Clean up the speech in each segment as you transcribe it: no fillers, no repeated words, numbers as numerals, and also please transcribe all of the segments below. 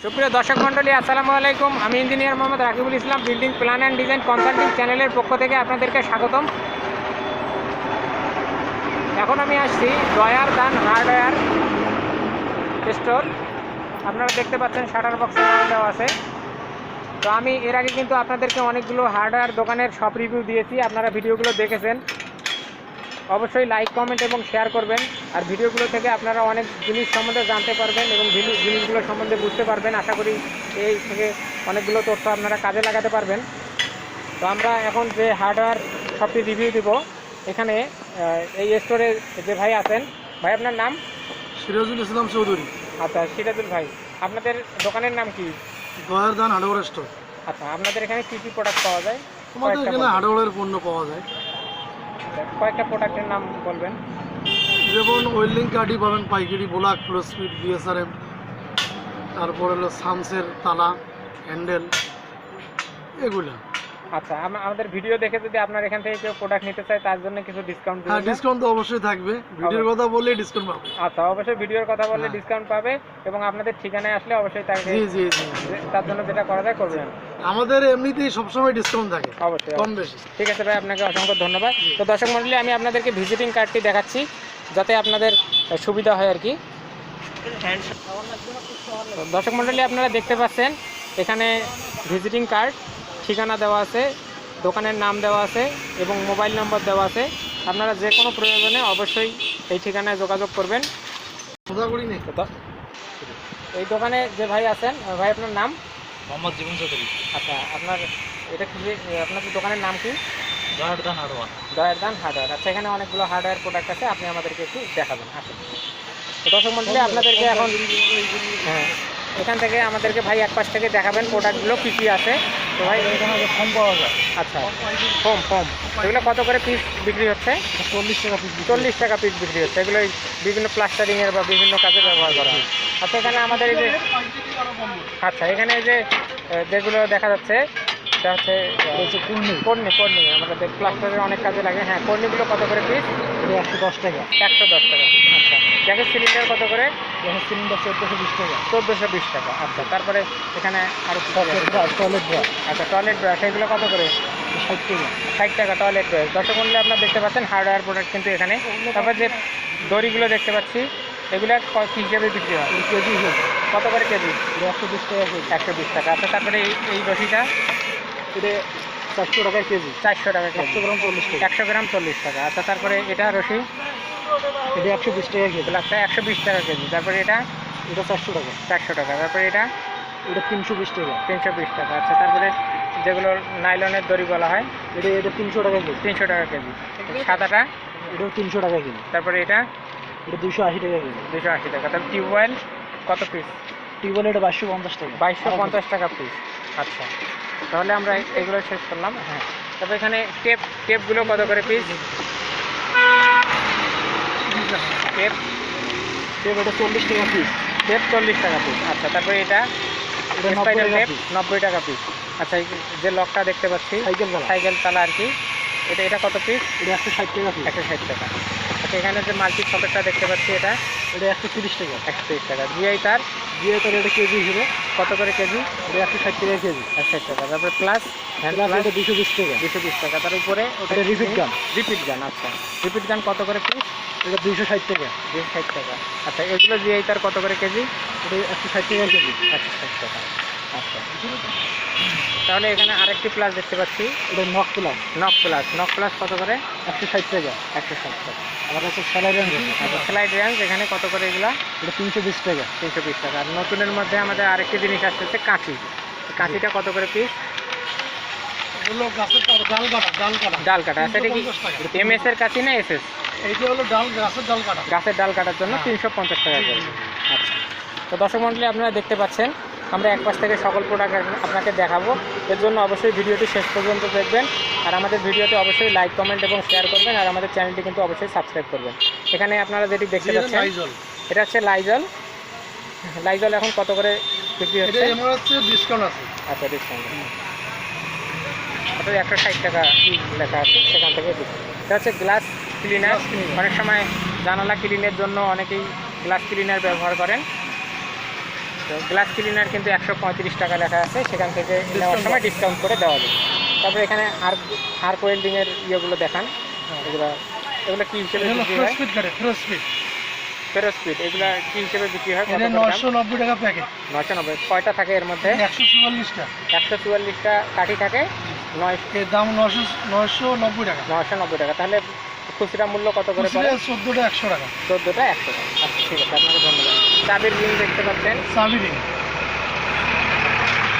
সুপ্রিয় দর্শক মণ্ডলী, আসসালামু আলাইকুম। আমি engineer Mohammad Rakibul Islam, building plan and design consulting চ্যানেলের পক্ষ থেকে আপনাদেরকে স্বাগতম। এখন আমি আসছি দয়ার দান হার্ডওয়্যার স্টোর। আপনারা দেখতে পাচ্ছেন শাটার বক্সে নাম দেওয়া আছে। তো আমি এর আগে কিন্তু আপনাদেরকে অনেকগুলো হার্ডওয়্যার দোকানের সব রিভিউ দিয়েছি, আপনারা ভিডিওগুলো দেখেছেন। অবশ্যই লাইক, কমেন্ট এবং শেয়ার করবেন। আর ভিডিওগুলো থেকে আপনারা অনেক জিনিস সম্বন্ধে জানতে পারবেন এবং জিনিসগুলো সম্বন্ধে বুঝতে পারবেন। আশা করি এই থেকে অনেকগুলো তথ্য আপনারা কাজে লাগাতে পারবেন। তো আমরা এখন যে হার্ডওয়্যার শপটি রিভিউ দিব, এখানে এই স্টোরে যে ভাই আছেন, ভাই আপনার নাম? সিরাজুল ইসলাম চৌধুরী। আচ্ছা, সিরাজুল ভাই, আপনাদের দোকানের নাম কি? দয়ার দান হার্ডওয়্যার স্টোর। আচ্ছা, আপনাদের এখানে কী কী প্রোডাক্ট পাওয়া যায়? আমাদের এখানে হার্ডওয়্যারের পণ্য পাওয়া যায়। কয়েকটা প্রোডাক্টের নাম বলবেন। যেমন ওয়েল্ডিং কাঠি পাবেন পাইকারি, ব্লক, ফ্লো স্পিড, বিএসআরএম, তারপর হলো সামসের তালা, হ্যান্ডেল, এগুলা। আচ্ছা, আমাদের ভিডিও দেখে যদি আপনার এখান থেকে কেউ প্রোডাক্ট নিতে চায়, তার জন্য কিছু ডিসকাউন্ট হ্যাঁ, দিবেন? ডিসকাউন্ট তো অবশ্যই থাকবে। ভিডিওর কথা বললে ডিসকাউন্ট পাবে। আচ্ছা, অবশ্যই ভিডিওর কথা বললে ডিসকাউন্ট পাবে এবং আপনাদের ঠিকানায় আসলে অবশ্যই তাকে তার জন্য যেটা করা যায় করবেন। আমাদের এমনিতেই সবসময় ডিসকাউন্ট থাকে, অবশ্যই কম বেশি। ঠিক আছে ভাই, আপনাকে অসংখ্য ধন্যবাদ। তো দর্শক মণ্ডলী, আমি আপনাদেরকে ভিজিটিং কার্ডটি দেখাচ্ছি যাতে আপনাদের সুবিধা হয় আর কি। দর্শক মণ্ডলী, আপনারা দেখতে পাচ্ছেন এখানে ভিজিটিং কার্ড, ঠিকানা দেওয়া আছে, দোকানের নাম দেওয়া আছে এবং মোবাইল নম্বর দেওয়া আছে। আপনারা যে কোনো প্রয়োজনে অবশ্যই এই ঠিকানায় যোগাযোগ করবেন। এই দোকানে যে ভাই আছেন, ভাই আপনার নাম? মোহাম্মদ জীবন চৌধুরী। আচ্ছা, আপনার এটা কি, আপনাদের দোকানের নাম কি? দয়ার দান হার্ডওয়্যার। দয়ার দান হার্ডওয়্যার। আচ্ছা, এখানে অনেকগুলো হার্ডওয়্যার প্রোডাক্ট আছে, আপনি আমাদেরকে একটু দেখাবেন। আসুন। তো দর্শক মণ্ডলী, আপনাদেরকে এখন এখান থেকে আমাদেরকে ভাই এক পাশ থেকে দেখাবেন প্রোডাক্টগুলো কী কী আছে। তো ভাই এখানে ফোম পাওয়া যায়। আচ্ছা, ফোম এগুলো কত করে পিস বিক্রি হচ্ছে? 40 টাকা পিস। 40 টাকা পিস বিক্রি হচ্ছে। এগুলো বিভিন্ন প্লাস্টারিংয়ের বা বিভিন্ন কাজে ব্যবহার করা হয়। আচ্ছা, এখানে আমাদের এই যে এখানে এই যে যেগুলো দেখা যাচ্ছে এটা হচ্ছে কর্নি আমাদের প্লাস্টারের অনেক কাজে লাগে। হ্যাঁ, কর্নিগুলো কত করে পিস? 110 টাকা। 110 টাকা পিস। আচ্ছা, গ্যাসের সিলিন্ডার কত করে? গ্যাসের সিলিন্ডার 1420 টাকা। 1420 টাকা। আচ্ছা, তারপরে এখানে আরও টয়লেট ব্রাশ। আচ্ছা, টয়লেট ব্রাশ এগুলো কত করে? 60 টাকা। 60 টাকা টয়লেট ব্রাশ। দর্শক মণ্ডলী, আপনারা দেখতে পাচ্ছেন হার্ডওয়্যার প্রোডাক্ট কিন্তু এখানে। তারপর যে দড়িগুলো দেখতে পাচ্ছি, এগুলো কী হিসেবে বিক্রি হয়? কেজি কত করে কেজি? 120 টাকা কেজি। 120 টাকা। আচ্ছা, তারপরে এই রশিটা? এটা 400 টাকা কেজি। 400 টাকা কেজি। 100 গ্রাম 40 টাকা। 100 গ্রাম 40 টাকা। আচ্ছা, তারপরে এটা রশি? এটা 120 টাকা কেজি। প্লাসটা 120 টাকা কেজি। তারপরে এটা? এটা 400 টাকা। 400 টাকা। তারপরে এটা? এটা 320 টাকা। 320 টাকা। আচ্ছা, তারপরে যেগুলো নাইলনের দড়ি বলা হয়? এটা 300 টাকা কেজি। 300 টাকা কেজি। সাদাটা? এটাও 300 টাকা কেজি। তারপরে এটা? এটা 280 টাকা কেজি। 280 টাকা। তারপর টিউবওয়েল কত পিস? টিউবওয়েল এটা 2250 টাকা। 2250 টাকা পিস। আচ্ছা, তাহলে আমরা এগুলো শেষ করলাম। হ্যাঁ, তারপর এখানে টেপগুলো কত করে পিস? টেপ এটা 40 টাকা পিস। টেপ 40 টাকা পিস। আচ্ছা, তারপরে এটা? এটা স্পাইডার 90 টেপ টাকা পিস। 90 টাকা পিস। আচ্ছা, এই যে লকটা দেখতে পাচ্ছি সাইকেল তালা আর কি, এটা কত পিস? এটা 160 টাকা পিস। 160 টাকা। আচ্ছা, এখানে যে মাল্টি সকেটটা দেখতে পাচ্ছি, এটা? এটা 130 টাকা। 130 টাকা। জিআই তার? জিআই তার এটা কেজি হিসেবে কত করে কেজি? এটা 160 টাকা কেজি। 160 টাকা। তারপরে প্লাস হ্যান্ড এটা 220 টাকা। 220 টাকা। তার উপরে এটা রিপিট গান। আচ্ছা, রিপিট গান কত করে পিস? এটা 260 টাকা। 260 টাকা। আচ্ছা, এগুলো জিআই তার কত করে কেজি? এটা 160 টাকা কেজি। 160 টাকা। আচ্ছা, তাহলে এখানে আরেকটি প্লাস দেখতে পাচ্ছি, এটা নক প্লাস কত করে? 160 টাকা। 160 টাকা। আবার আছে সেলাই রেঞ্জ। আচ্ছা, স্লাইড রেঞ্জ এখানে কত করে এগুলো? এটা 320 টাকা। 320 টাকা। আর নতুনের মধ্যে আমাদের আরেকটি জিনিস আসতেছে, কাঁচিটা কত করে পিস? এগুলো গাছের ডাল কাটা। সেটা কি এমএস এর কাঁচি না এসএস? এইটা হলো গাছের ডাল কাটার জন্য 350 টাকা করে। আচ্ছা, তো দর্শক মণ্ডলী, আপনারা দেখতে পাচ্ছেন আমরা এক পাশ থেকে সকল প্রোডাক্ট আপনাকে দেখাবো। এর জন্য অবশ্যই ভিডিওটি শেষ পর্যন্ত দেখবেন। আর আমাদের ভিডিওতে অবশ্যই লাইক, কমেন্ট এবং শেয়ার করবেন। আর আমাদের চ্যানেলটি কিন্তু অবশ্যই সাবস্ক্রাইব করবেন। এখানে আপনারা যেটি দেখতে পাচ্ছেন, এটা হচ্ছে লাইজল। এখন কত করে বিক্রি হচ্ছে? ডিসকাউন্ট আছে। আচ্ছা, ডিসকাউন্ট। অর্থাৎ 160 টাকা লেখা আছে, সেখান থেকে দিচ্ছি। এটা হচ্ছে গ্লাস ক্লিনার। অনেক সময় জানালা ক্লিনের জন্য অনেকেই গ্লাস ক্লিনার ব্যবহার করেন। তো গ্লাস ক্লিনার কিন্তু 135 টাকা লেখা আছে, সেখান থেকে নেওয়ার সময় ডিসকাউন্ট করে দেওয়া যাবে। তারপরে এখানে আর্ক ওয়েল্ডিংয়ের ইয়েগুলো দেখান, এগুলো এগুলো কী হিসেবে বিক্রি হয়? ফেরোস্পিড, এগুলো কী হিসেবে বিক্রি হয়? 990 টাকা প্যাকেট। 990। কয়টা থাকে এর মধ্যে? 144টা। 144টা কাঠি থাকে। এর দাম 990 টাকা। 990 টাকা। তাহলে খুচরা মূল্য কত করে পড়ে? 14টা 100 টাকা। 14টা 100 টাকা। আচ্ছা ঠিক আছে, আপনাকে ধন্যবাদ। চাবির রিং দেখতে পাচ্ছেন, চাবি রিং।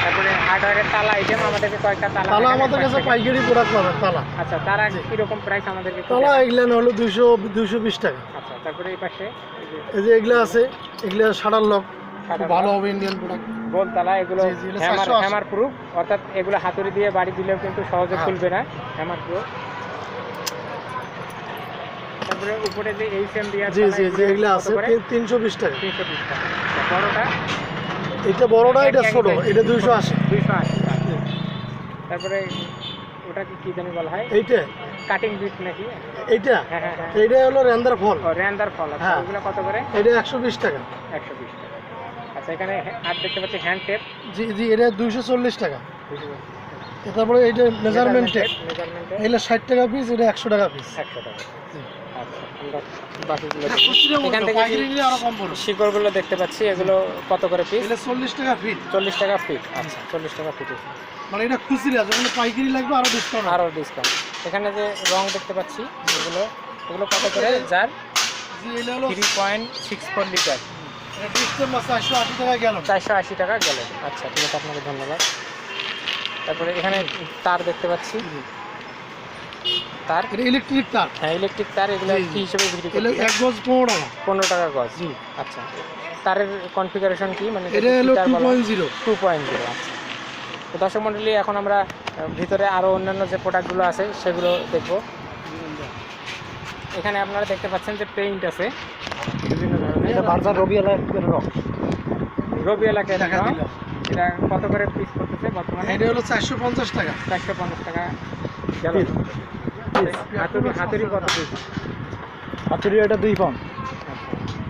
তারপরে হার্ডওয়্যারের তালা আইটেম আমাদেরকে কয়েকটা তালা তালা আমাদের কাছে পাইকারি প্রোডাক্ট পাবেন। তালা, আচ্ছা তারা কীরকম প্রাইস আমাদেরকে একটু তালা দেখান? এগুলো হলো 220 টাকা। আচ্ছা তারপরে এই পাশে এই যে এগুলো আছে, এগুলো শাটার লক, শাটার ভালো লক। হবে ইন্ডিয়ান প্রোডাক্ট। গোল তালা, এগুলো জি, জি, এগুলো 780 হ্যামার প্রুফ, অর্থাৎ এগুলো হাতুড়ি দিয়ে বাড়ি দিলেও কিন্তু সহজে হ্যাঁ। খুলবে না, হ্যামার প্রুফ। তারপরে উপরে যে এইচএম দিয়া জি জি জি, এগুলো আছে 320 টাকা। 320 টাকা। বড়টা, এটা বড়টা, এটা ছোট, এটা 280। 280 টাকা। তারপরে ওটা কি জানি বলা হয়, এইটা কাটিং বিট নাকি? এইটা হ্যাঁ হ্যাঁ হ্যাঁ, এইটা হলো রেন্দার ফল, ও রেন্দার ফল। আচ্ছা হ্যাঁ। ওগুলো কত করে? এটা 120 টাকা। 120 টাকা। আচ্ছা এখানে আর দেখতে পাচ্ছি হ্যান্ড টেপ। জি জি, এটা 240 টাকা। তারপরে এইটা মেজারমেন্ট টেপ, মেজারমেন্টে এগুলো 60 টাকা পিস, এটা 100 টাকা পিস। 100 টাকা। আচ্ছা আমরা বাকিগুলো এটা দেখি। খুচরা মূল্য, এখান থেকে পাইকারি নিলে আরো কম পড়বে। শিকড়গুলো দেখতে পাচ্ছি, এগুলো কত করে পিস? এটা 40 টাকা ফিট। 40 টাকা ফিট। আচ্ছা 40 টাকা ফিট, মানে এটা খুচরা, যখন পাইকারি লাগবে আরো ডিসকাউন্ট। আরও ডিসকাউন্ট। এখানে যে রং দেখতে পাচ্ছি, এগুলো এগুলো কত করে? যার জি, এটা হলো 3.64 লিটার, এটা ডিসকাউন্ট 480 টাকা গেল। 480 টাকা গেলেন। আচ্ছা ঠিক আছে, আপনাকে ধন্যবাদ। তারপরে এখানে তার দেখতে পাচ্ছি, তার, এটা ইলেকট্রিক তার, হ্যাঁ ইলেকট্রিক তার। এগুলো জি, জি। কি হিসেবে বিক্রি এটা করছেন? 1 গজ 15 টাকা। 15 টাকা গজ। জি, আচ্ছা তারের কনফিগারেশন কি, মানে এটা হলো কি তার বলা হয়? 2.0। 2.0। আচ্ছা তো দর্শক মণ্ডলী, এখন আমরা ভিতরে আরও অন্যান্য যে প্রোডাক্টগুলো আছে সেগুলো দেখব। এখানে আপনারা দেখতে পাচ্ছেন যে পেইন্ট আছে বিভিন্ন ধরনের। এটা বাজার রবি এলাকার রক। রবি এলাকায় টাকা রং। দিলাম। এটা কত করে পিস করতেছে বর্তমানে? এটা হলো 450 টাকা। 450 টাকা গেল। হাতুড়ি কত পিস? হাতুড়ি এটা 2 পাউন্ড,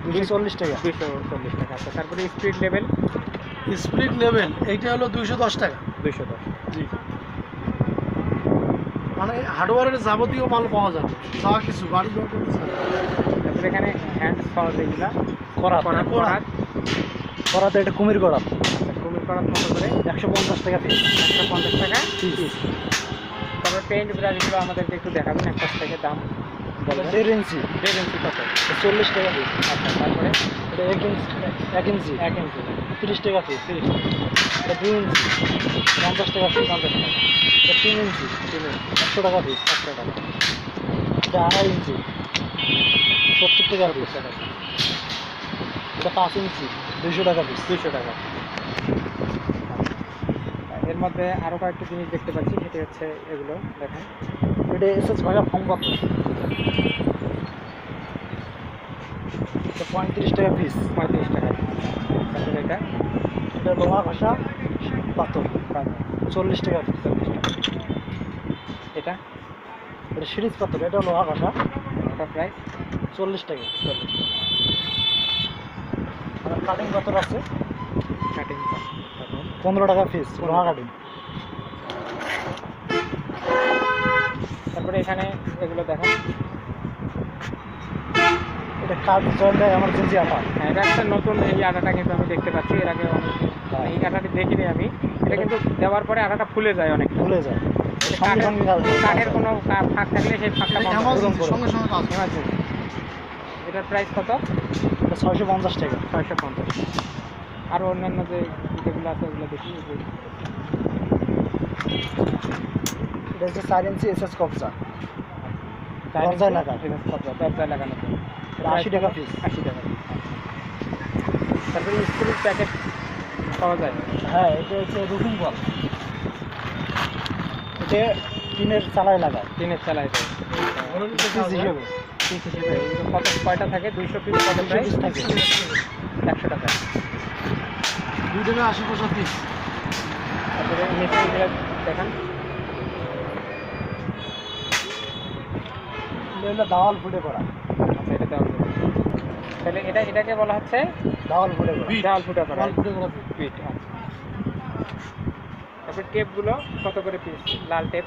240 টাকা। 240 টাকা। আচ্ছা তারপরে স্পিড লেভেল, স্প্লিট লেভেল এইটা হলো 210 টাকা। 210। জি, মানে হার্ডওয়্যারের যাবতীয় মাল পাওয়া যায়, যা কিছু বাড়ি ঘর করতে চান। তারপরে এখানে হ্যান্ড সস, এগুলা করাত, এটা কুমির করাত। কুমির করাত কত করে? 150 টাকা পিস। 150 টাকা পিস। তারপরে পেইন্ট ব্রাশগুলো আমাদেরকে একটু দেখাবেন এক পাশ থেকে দাম বলবেন। 1.5 ইঞ্চি, 1.5 ইঞ্চি কত? 40 টাকা পিস। আচ্ছা তারপরে এটা 1 ইঞ্চি, 1 ইঞ্চি 1 ইঞ্চি 30 টাকা পিস। 30 টাকা। এটা 2 ইঞ্চি 50 টাকা পিস। 50 টাকা। এটা 3 ইঞ্চি 100 টাকা পিস। 100 টাকা। এটা 2.5 ইঞ্চি 70 টাকা পিস। এটা 5 ইঞ্চি 200 টাকা পিস। 200 টাকা। এর মধ্যে আরও কয়েকটা জিনিস দেখতে পাচ্ছি, সেটি হচ্ছে এগুলো দেখেন। এটা এসএস ভাইয়া ফর্ম পাত্র, এটা 35 টাকা পিস। 35 টাকা। তারপরে এটা এটা লোহা ঘষা পাথর, 40 টাকা পিস। 40 টাকা। এটা এটা সিরিজ পাথর, এটা লোহা ঘষা, এটা প্রাইস 40 টাকা। 40 টাকা। আর কাটিং পাথর আছে কাটিং 15 টাকা পিস, লোহা কাটিং। তারপরে এখানে এগুলো দেখেন, এটা কাজ জয়েন্ট এমার্জেন্সি আটা। হ্যাঁ এটা একটা নতুন এই আটাটা কিন্তু আমি দেখতে পাচ্ছি, এর আগে এই আটাটি দেখিনি আমি। এটা কিন্তু দেওয়ার পরে আটাটা ফুলে যায় অনেক, ভুলে যায়, সঙ্গে সঙ্গে কাজ হয়। কাঠের কোনো ফাঁক থাকলে সেই ফাঁকটা বন্ধ করে। এমার্জেন্সি সঙ্গে সঙ্গে কাজ হয়। Emergency। এটার প্রাইস কত? এটা 650 টাকা। 650। আরও অন্যান্য যেগুলো আছে ওগুলো দেখি। এটা হচ্ছে 4 ইঞ্চি এসএস কবজা, দরজায় লাগা। দরজায় লাগানো। এটা 80 টাকা পিস। 80 টাকা। তারপরে স্কুলের প্যাকেট পাওয়া যায়। হ্যাঁ, এটা হচ্ছে রুফিং বল, এটা টিনের চালায় লাগায়, টিনের চালায় দেয়। পিস হিসেবে। পিস হিসেবে এগুলো কত, কয়টা থাকে? 200 পিস কত প্রাইস? পিস থাকে 100 টাকা। 2 টাকা 80 পয়সা পিস। তারপরে নিচে এগুলো দেখান। এটা দাওয়াল ফুটে করা। আচ্ছা এটা দেওয়া যাবে। তাহলে এটাকে বলা হচ্ছে ডাবল ফুটে ডাল ফুটা করা ডাবল ফুটে করা পিঠ। আচ্ছা, তারপর টেপগুলো কত করে পিস? লাল টেপ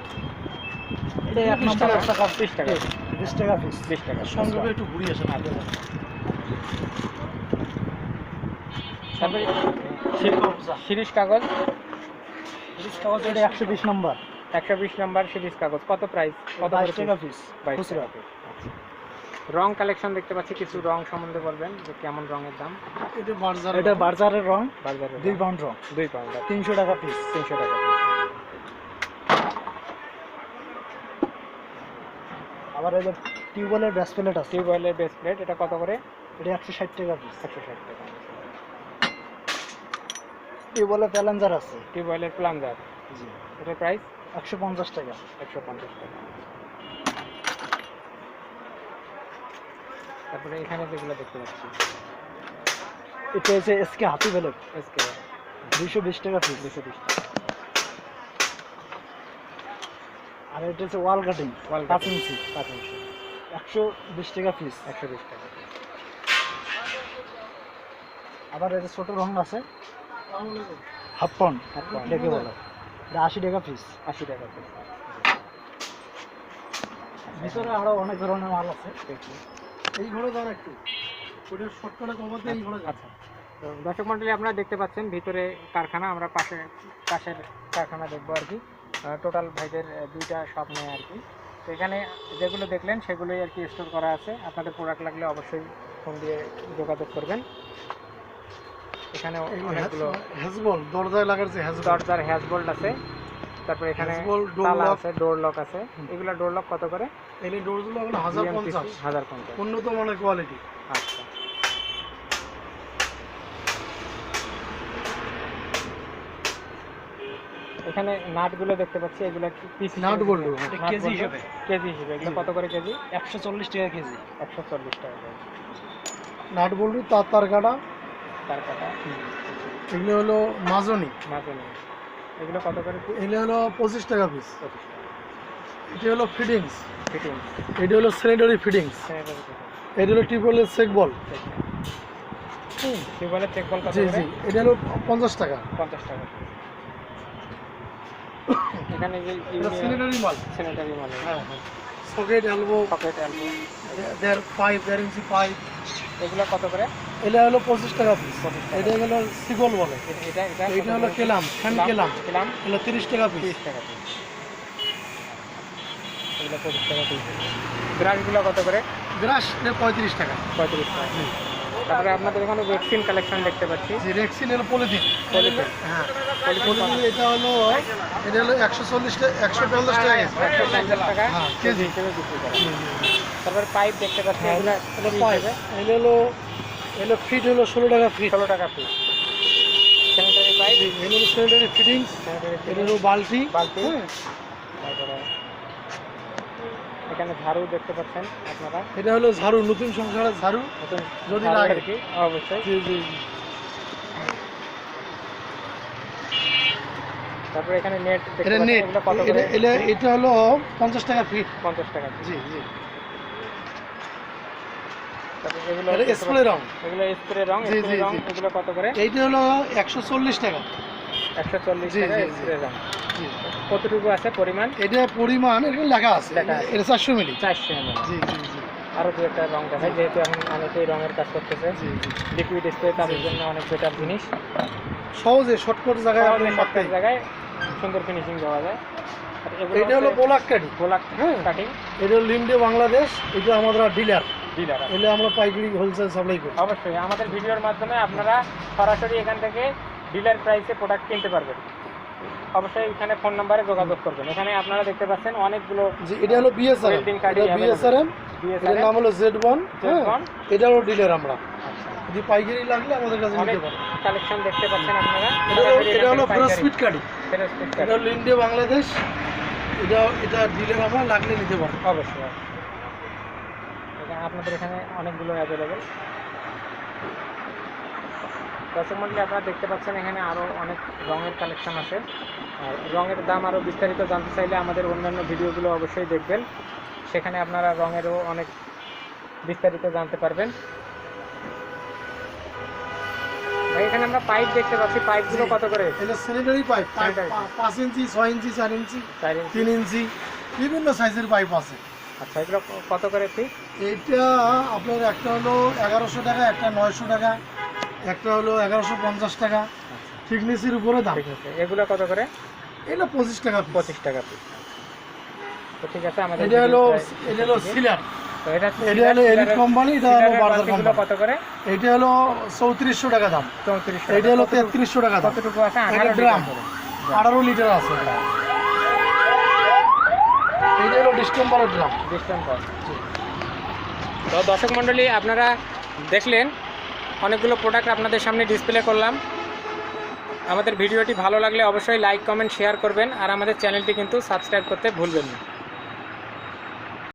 এটা 20 টাকা 20 টাকা 20 টাকা পিস 20 টাকা। সঙ্গে একটু ঘুরিয়ে আসেন। তারপরে শিরিষ কাগজ, এটা 120 নম্বর 120 নম্বর শিরিষ কাগজ কত প্রাইস? কত 22 টাকা পিস 22 টাকা piece। আচ্ছা। রং কালেকশন দেখতে পাচ্ছি, কিছু রং সম্বন্ধে বলবেন যে কেমন রঙের দাম? এটা বার্জারের রং, বাজারে 2 পাউন্ড রং, 2 পাউন্ড 300 টাকা পিস। 300 টাকা। আবার এই যে টিউবওয়েলের ব্যাস প্লেট আছে, টিউবওয়েলের বেস প্লেট এটা কত করে? এটা 160 টাকা পিস। 160 টাকা। টিউবওয়েলের প্যালেঞ্জার আছে, টিউবওয়েলের প্লাঞ্জার জি, এটার প্রাইস 150 টাকা। 150 টাকা। তারপরে এখানে যেগুলো দেখতে পাচ্ছি এটা হচ্ছে এসকে হাতি প্লেট, এসকে 220 টাকা পিস। 220 টাকা। আর এটা হচ্ছে ওয়াল কাটিং ওয়াল 5 ইঞ্চি, 5 ইঞ্চি 120 টাকা পিস। 120 টাকা। আবার এটা ছোট রং আছে, হাফ পাউন্ড এটাকে বলে, এটা 80 টাকা পিস। 80 টাকা piece। ভিতরে আরো অনেক ধরনের মাল আছে। এই ঘরে যান একটু, ওটা শর্টকাটে কমাতে এই ঘরে যান। আচ্ছা, তো দর্শক মণ্ডলী আপনারা দেখতে পাচ্ছেন ভিতরে কারখানা, আমরা পাশের কারখানা দেখবো আর কি। টোটাল ভাইদের 2টা শপ নেয় আর কি। তো এখানে যেগুলো দেখলেন সেগুলোই আর কি স্টোর করা আছে। আপনাদের প্রোডাক্ট লাগলে অবশ্যই ফোন দিয়ে যোগাযোগ করবেন। এখানে অনেকগুলো হ্যাজবল দরজায় লাগার যে হ্যাজবল, দরজার হ্যাজবোল্ট আছে, তারপরে এখানে হ্যাজবল ডোর তালা লক আছে, ডোর লক আছে। এগুলো ডোর লক কত করে? এই ডোরগুলো হলো 1050, 1050। উন্নত মানের কোয়ালিটি। আচ্ছা, এখানে নাটগুলো দেখতে পাচ্ছি, এগুলো কি পিস? নাট বল্টু কেজি হিসেবে। কেজি হিসেবে এগুলো কত করে কেজি? 140 টাকা কেজি। 140 টাকা করে। নাট বল্টু তার কাটা, তার কাটা এগুলো হলো মাজনি, মাঝে এগুলো কত করে পিস? এগুলো হলো 25 টাকা পিস। 25 টাকা। এটা হলো ফিটিংস, ফিটিং এটা হলো স্যানিটারি ফিটিংস, এটা হলো টিউবওয়েলের চেক বল। টিউবওয়েলের চেক বল কত জি করে? জি, এটা হলো 50 টাকা। 50 টাকা। এখানে যে এটা স্যানিটারি মাল, স্যানিটারি মাল, হ্যাঁ হ্যাঁ, সকেট এলবো, পকেট এলবো, দেড় পাইপ, 1.5 ইঞ্চি পাইপ, এগুলো কত করে? এটা হলো 25 টাকা পিস। 25 টাকা। এটা হলো সিগল বলে, এটা এটা হলো কেলাম, ফ্যান কেলাম, কেলাম এটা 30 টাকা পিস। 30 টাকা পিস। এগুলো 25 টাকা পিস। ব্রাশগুলো কত করে? ব্রাশ 35 টাকা। 35 টাকা। তারপরে আপনাদের এখানে ভ্যাকসিন কালেকশন দেখতে পাচ্ছি। যে রেক্সিন এর পলিথিন, পলিথিন। হ্যাঁ পলিথিন, এটা হলো 140 টাকা, 150 টাকা কেজি। 150 টাকা হ্যাঁ, কেজি হিসেবে বিক্রি করা। তারপরে পাইপ দেখতে পাচ্ছি, এগুলো এটা পাইপ, এলো ফিট হলো 16 টাকা ফিট। 16 টাকা পিস। স্যানিটারি পাইপ, এলো স্যানিটারি ফিটিংস, এটা হলো বালতি, বালতি। হ্যাঁ। তারপরে এখানে ঝাড়ু দেখতে পাচ্ছেন আপনারা, এটা হলো ঝাড়ু, নতুন সংসারের ঝাড়ু নতুন যদি ঝাড়ু লাগে আর কি, অবশ্যই। জি জি। তারপরে এখানে নেট দেখতে এটা পাচ্ছেন, নেট, এগুলো কত করে? এটা হলো 50 টাকা ফিট। 50 টাকা। জি জি। তারপরে এগুলো এটা স্প্রে রং, এগুলো স্প্রে রং, জি, স্প্রে জি, রং, জি। এগুলো কত করে? এইটা হলো 140 টাকা। 140 জি, টাকা জি, জি। স্প্রে রং। জি। কতটুকু আছে পরিমাণ? এটা পরিমাণ এটা লেখা আছে, লেখা আছে। এটা 400 মিলি। 400 ml। জি জি জি আরো দু একটা রং দেখায়, যেহেতু এখন অনেকেই রঙের কাজ করতেছে। জি জি। লিকুইড স্প্রে তাদের জন্য অনেক বেটার জিনিস। সহজে শর্টকাট জায়গায় আপনি সবটার মারতে। জায়গায় সুন্দর ফিনিশিং দেওয়া যায়। আর এগুলো এটা হলো বোলাক কাটি, গোলাক হ্যাঁ। কাটিং এটা হলো লিন্ডে বাংলাদেশ, এটা আমরা ডিলার, ডিলার। এলে আমরা পাইকারি হোলসেল সাপ্লাই করি। অবশ্যই আমাদের ভিডিওর মাধ্যমে আপনারা সরাসরি এখান থেকে ডিলার প্রাইসে প্রোডাক্ট কিনতে পারবেন। অবশ্যই এখানে ফোন নাম্বারে যোগাযোগ করবেন। এখানে আপনারা দেখতে পাচ্ছেন অনেকগুলো জি, এটা হলো বিএসআরএম, ওয়েল্ডিং কাঠি এটা বিএসআরএম, এর নাম হলো Z1, হ্যাঁ। Z1। এটা হলো ডিলার আমরা, আচ্ছা, যদি পাইকারি লাগলে আমাদের কাছে অনেক নিতে পারেন। কালেকশন দেখতে পাচ্ছেন আপনারা। এটা হলো ফেরোস্পিড কাটি, ফেরোস্পিড এটা হলো লিন্ডে বাংলাদেশ, এটা ডিলার আমরা লাগলে নিতে পারেন। অবশ্যই এখানে আপনাদের এখানে অনেকগুলো অ্যাভেলেবেল। দর্শক মণ্ডলী আপনারা দেখতে পাচ্ছেন এখানে আরও অনেক রঙের কালেকশন আছে। আর রঙের দাম আরও বিস্তারিত জানতে চাইলে আমাদের অন্যান্য ভিডিওগুলো অবশ্যই দেখবেন, সেখানে আপনারা রঙেরও অনেক বিস্তারিত জানতে পারবেন। এখানে আমরা পাইপ দেখতে পাচ্ছি, পাইপগুলো কত করে? এটা স্যানিটারি পাইপ, Sanitary 5 ইঞ্চি, 6 ইঞ্চি, 4 ইঞ্চি, 4 ইঞ্চি। 3 ইঞ্চি, বিভিন্ন সাইজের পাইপ আছে। আচ্ছা, এগুলো কত করে পিস? এইটা আপনার একটা হলো 1100 টাকা, একটা 900 টাকা, একটা হলো 1150 টাকা, থিকনেসের উপরে দাম। ঠিক আছে, এগুলো কত করে? এটা 25 টাকা piece। 25 টাকা পিস। তো ঠিক আছে, আমাদের এটা হলো ভিডিও সিলার, তো এটা এটা হলো এলিট কোম্পানি, এটা হলো বার্জার এগুলো কোম্পানি। কত করে? এটা হলো 3400 টাকা দাম, 3400। এটা হলো 3300 টাকা দাম। কতটুকু আছে? এটা 18 ড্রাম, লিটার করে। 18 লিটার আছে। এটা হলো ডিস্টেম্পারের ড্রাম। ডিস্টেম্পার। তো দর্শক মণ্ডলী, আপনারা দেখলেন অনেকগুলো প্রোডাক্ট আপনাদের সামনে ডিসপ্লে করলাম। আমাদের ভিডিওটি ভালো লাগলে অবশ্যই লাইক, কমেন্ট, শেয়ার করবেন, আর আমাদের চ্যানেলটি কিন্তু সাবস্ক্রাইব করতে ভুলবেন না।